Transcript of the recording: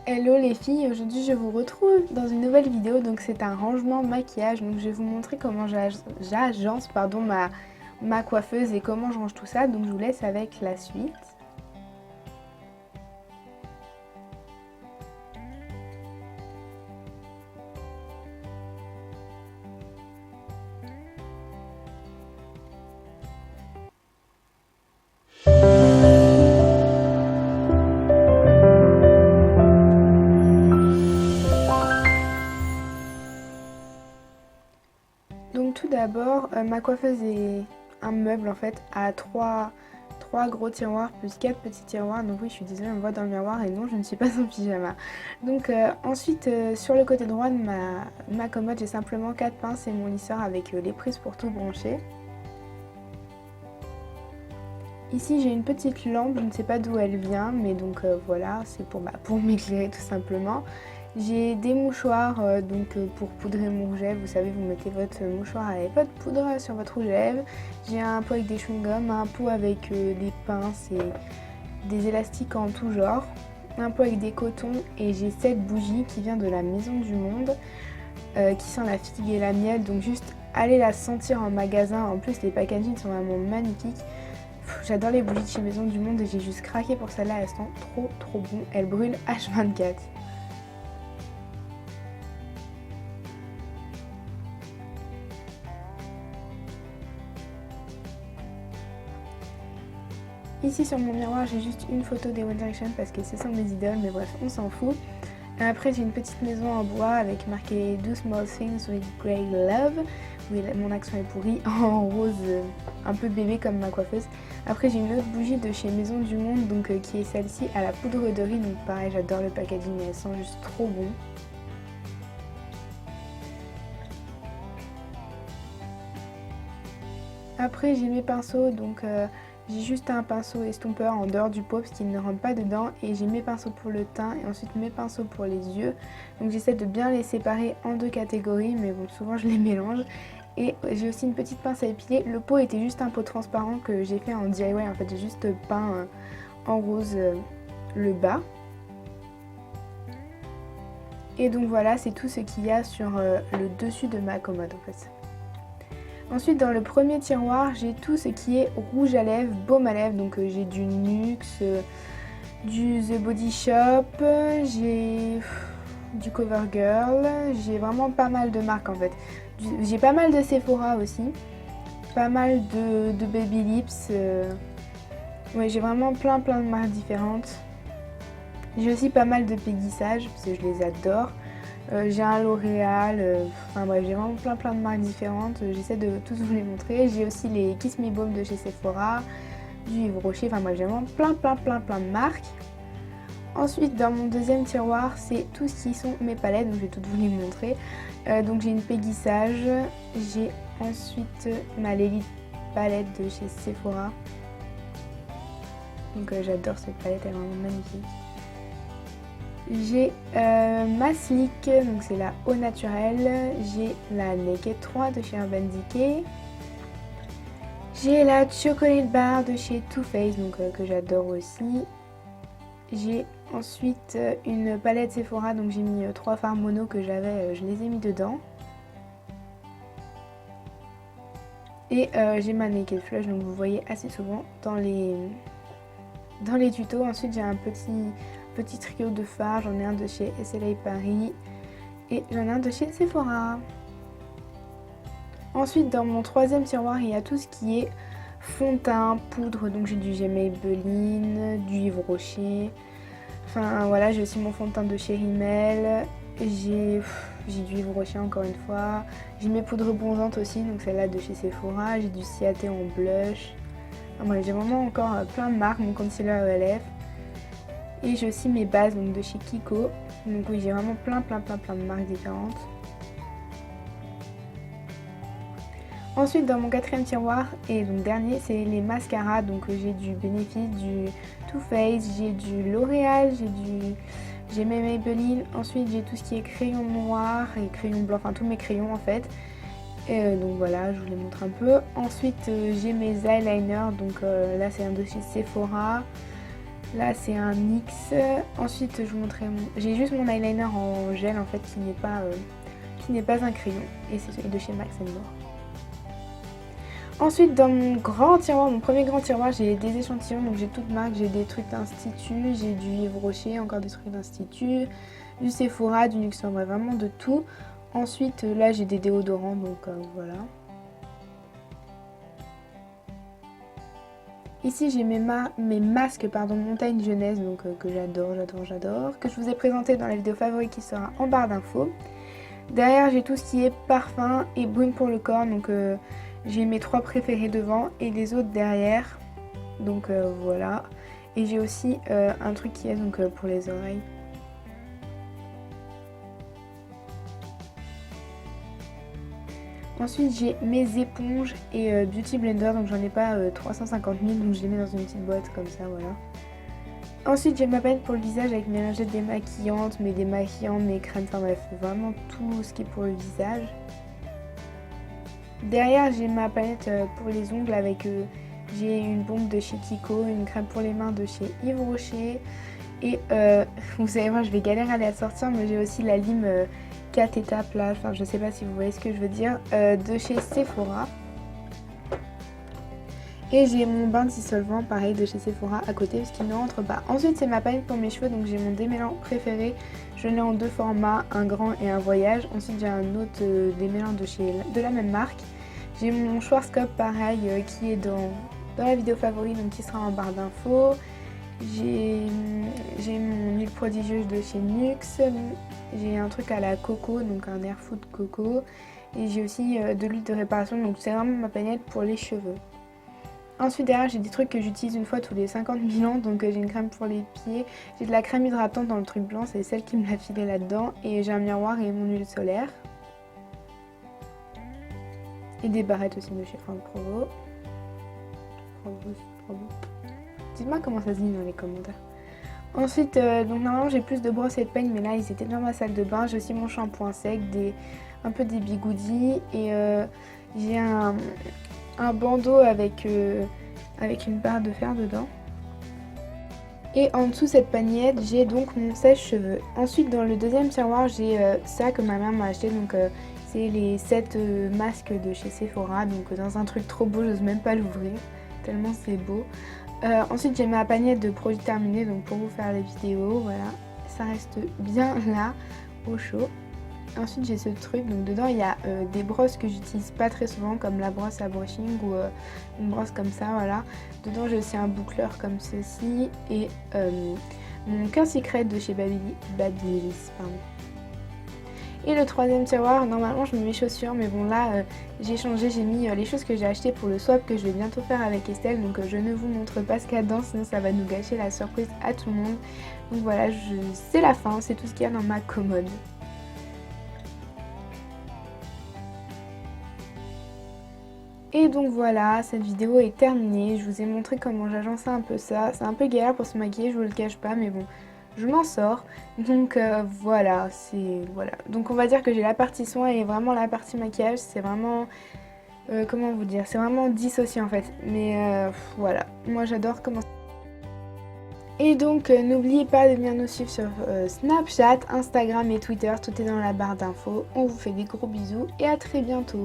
Hello les filles, aujourd'hui je vous retrouve dans une nouvelle vidéo, donc c'est un rangement maquillage, donc je vais vous montrer comment j'agence ma coiffeuse et comment je range tout ça, donc je vous laisse avec la suite. Donc tout d'abord, ma coiffeuse est un meuble en fait à trois gros tiroirs plus 4 petits tiroirs. Donc oui, je suis désolée, on me voit dans le miroir et non, je ne suis pas en pyjama. Donc ensuite, sur le côté droit de ma commode, j'ai simplement 4 pinces et mon lisseur avec les prises pour tout brancher. Ici j'ai une petite lampe, je ne sais pas d'où elle vient, mais donc voilà, c'est pour m'éclairer tout simplement. J'ai des mouchoirs pour poudrer mon rouge à lèvres, vous savez, vous mettez votre mouchoir avec votre poudre sur votre rouge à lèvres. J'ai un pot avec des chewing-gums, un pot avec des pinces et des élastiques en tout genre, un pot avec des cotons et j'ai cette bougie qui vient de la Maison du Monde qui sent la figue et la miel, donc juste allez la sentir en magasin. En plus les packagings sont vraiment magnifiques. J'adore les bougies de chez Maison du Monde et j'ai juste craqué pour celle-là, elles sont trop bon, elles brûlent H24. Ici sur mon miroir j'ai juste une photo des One Direction parce que ce sont mes idoles, mais bref on s'en fout. Après j'ai une petite maison en bois avec marqué Do Small Things with Great Love. Oui, mon accent est pourri, en rose un peu bébé comme ma coiffeuse. Après j'ai une autre bougie de chez Maison du Monde donc qui est celle-ci à la poudre de riz, donc pareil j'adore le packaging, elle sent juste trop bon. Après j'ai mes pinceaux, donc j'ai juste un pinceau estompeur en dehors du pot parce qu'il ne rentre pas dedans, et j'ai mes pinceaux pour le teint et ensuite mes pinceaux pour les yeux. Donc j'essaie de bien les séparer en deux catégories, mais bon souvent je les mélange. Et j'ai aussi une petite pince à épiler. Le pot était juste un pot transparent que j'ai fait en DIY, en fait j'ai juste peint en rose le bas. Et donc voilà, c'est tout ce qu'il y a sur le dessus de ma commode en fait. Ensuite dans le premier tiroir j'ai tout ce qui est rouge à lèvres, baume à lèvres, donc j'ai du NYX, du The Body Shop, j'ai du CoverGirl, j'ai vraiment pas mal de marques en fait. J'ai pas mal de Sephora aussi, pas mal de Baby Lips, ouais, j'ai vraiment plein de marques différentes. J'ai aussi pas mal de Peggy Sage parce que je les adore. J'ai un L'Oréal, enfin bref, j'ai vraiment plein de marques différentes, j'essaie de tous vous les montrer. J'ai aussi les Kiss Me Balm de chez Sephora, du Yves Rocher, enfin bref, j'ai vraiment plein de marques. Ensuite dans mon deuxième tiroir c'est tout ce qui sont mes palettes, donc je vais toutes vous les montrer. Donc j'ai une Peggy Sage, j'ai ensuite ma Lely palette de chez Sephora. Donc j'adore cette palette, elle est vraiment magnifique. J'ai ma Slick, donc c'est la Eau Naturelle. J'ai la Naked 3 de chez Urban Decay. J'ai la Chocolate Bar de chez Too Faced, donc que j'adore aussi. J'ai ensuite une palette Sephora, donc j'ai mis 3 fards mono que j'avais, je les ai mis dedans. Et j'ai ma Naked Flush, donc vous voyez assez souvent dans les tutos. Ensuite j'ai un petit trio de fards, j'en ai un de chez SLA Paris et j'en ai un de chez Sephora. Ensuite dans mon troisième tiroir il y a tout ce qui est fond de teint, poudre, donc j'ai du Maybelline, du Yves Rocher, enfin voilà, j'ai aussi mon fond de teint de chez Rimmel, j'ai du Yves Rocher encore une fois, j'ai mes poudres bronzantes aussi, donc celle-là de chez Sephora, j'ai du Ciaté en blush, enfin, bref, j'ai vraiment encore plein de marques, mon concealer ELF. Et j'ai aussi mes bases donc de chez Kiko. Donc oui, j'ai vraiment plein de marques différentes. Ensuite dans mon quatrième tiroir et donc dernier c'est les mascaras. Donc j'ai du Benefit, du Too Faced, j'ai du L'Oréal, j'ai mes Maybelline. Ensuite j'ai tout ce qui est crayon noir et crayon blanc, enfin tous mes crayons en fait. Et donc voilà, je vous les montre un peu. Ensuite j'ai mes eyeliners, donc là c'est un de chez Sephora. Là c'est un NYX. Ensuite je vous montrerai j'ai juste mon eyeliner en gel en fait qui n'est pas un crayon et c'est de chez Max More. Ensuite dans mon grand tiroir, mon premier grand tiroir, j'ai des échantillons, donc j'ai toute marque, j'ai des trucs d'Institut, j'ai du Yves Rocher, encore des trucs d'Institut, du Sephora, du NYX, bref, vraiment de tout. Ensuite là j'ai des déodorants, donc voilà. Ici j'ai mes masques montagne jeunesse, donc que j'adore, que je vous ai présenté dans la vidéo favorite qui sera en barre d'infos. Derrière j'ai tout ce qui est parfum et baume pour le corps, donc j'ai mes 3 préférés devant et les autres derrière, donc voilà. Et j'ai aussi un truc qui est donc pour les oreilles. Ensuite j'ai mes éponges et Beauty Blender, donc j'en ai pas 350 000, donc je les mets dans une petite boîte comme ça, voilà. Ensuite j'ai ma palette pour le visage avec mes lingettes démaquillantes, mes démaquillants, mes crèmes, enfin bref, vraiment tout ce qui est pour le visage. Derrière j'ai ma palette pour les ongles avec j'ai une bombe de chez Kiko, une crème pour les mains de chez Yves Rocher et vous allez voir je vais galérer à la sortir, mais j'ai aussi la lime 4 étapes là, enfin je sais pas si vous voyez ce que je veux dire, de chez Sephora. Et j'ai mon bain dissolvant pareil de chez Sephora à côté parce qu'il ne rentre pas. Ensuite c'est ma palette pour mes cheveux, donc j'ai mon démêlant préféré. Je l'ai en 2 formats, un grand et un voyage. Ensuite j'ai un autre démêlant de la même marque. J'ai mon Schwarzkopf pareil qui est dans la vidéo favorite, donc qui sera en barre d'infos. J'ai mon huile prodigieuse de chez NYX. J'ai un truc à la coco, donc un air food coco. Et j'ai aussi de l'huile de réparation, donc c'est vraiment ma palette pour les cheveux. Ensuite derrière j'ai des trucs que j'utilise une fois tous les 50 000 ans, donc j'ai une crème pour les pieds, j'ai de la crème hydratante dans le truc blanc, c'est celle qui me l'a filé là-dedans, et j'ai un miroir et mon huile solaire. Et des barrettes aussi de chez Franck Provo. Dites-moi comment ça se dit dans les commentaires. Ensuite, donc normalement j'ai plus de brosses et de peignes, mais là ils étaient dans ma salle de bain. J'ai aussi mon shampoing sec, un peu des bigoudis, et j'ai un bandeau avec une barre de fer dedans. Et en dessous cette pagnette, j'ai donc mon sèche-cheveux. Ensuite dans le deuxième tiroir, j'ai ça que ma mère m'a acheté, donc c'est les 7 masques de chez Sephora, donc dans un truc trop beau, j'ose même pas l'ouvrir, tellement c'est beau. Ensuite j'ai ma pagnette de produits terminés, donc pour vous faire les vidéos, voilà, ça reste bien là, au chaud. Ensuite j'ai ce truc, donc dedans il y a des brosses que j'utilise pas très souvent, comme la brosse à brushing ou une brosse comme ça, voilà. Dedans j'ai aussi un boucleur comme ceci et mon cœur secret de chez Babyliss, pardon. Et le troisième tiroir, normalement je mets mes chaussures, mais bon là j'ai changé, j'ai mis les choses que j'ai achetées pour le swap que je vais bientôt faire avec Estelle, donc je ne vous montre pas ce qu'il y a dedans, sinon ça va nous gâcher la surprise à tout le monde. Donc voilà, c'est la fin, c'est tout ce qu'il y a dans ma commode. Et donc voilà, cette vidéo est terminée, je vous ai montré comment j'agençais un peu ça, c'est un peu galère pour se maquiller, je vous le cache pas, mais bon, je m'en sors. Donc voilà, voilà. Donc on va dire que j'ai la partie soin et vraiment la partie maquillage, c'est vraiment, comment vous dire, c'est vraiment dissocié en fait, mais voilà, moi j'adore comment... Et donc n'oubliez pas de venir nous suivre sur Snapchat, Instagram et Twitter, tout est dans la barre d'infos. On vous fait des gros bisous et à très bientôt.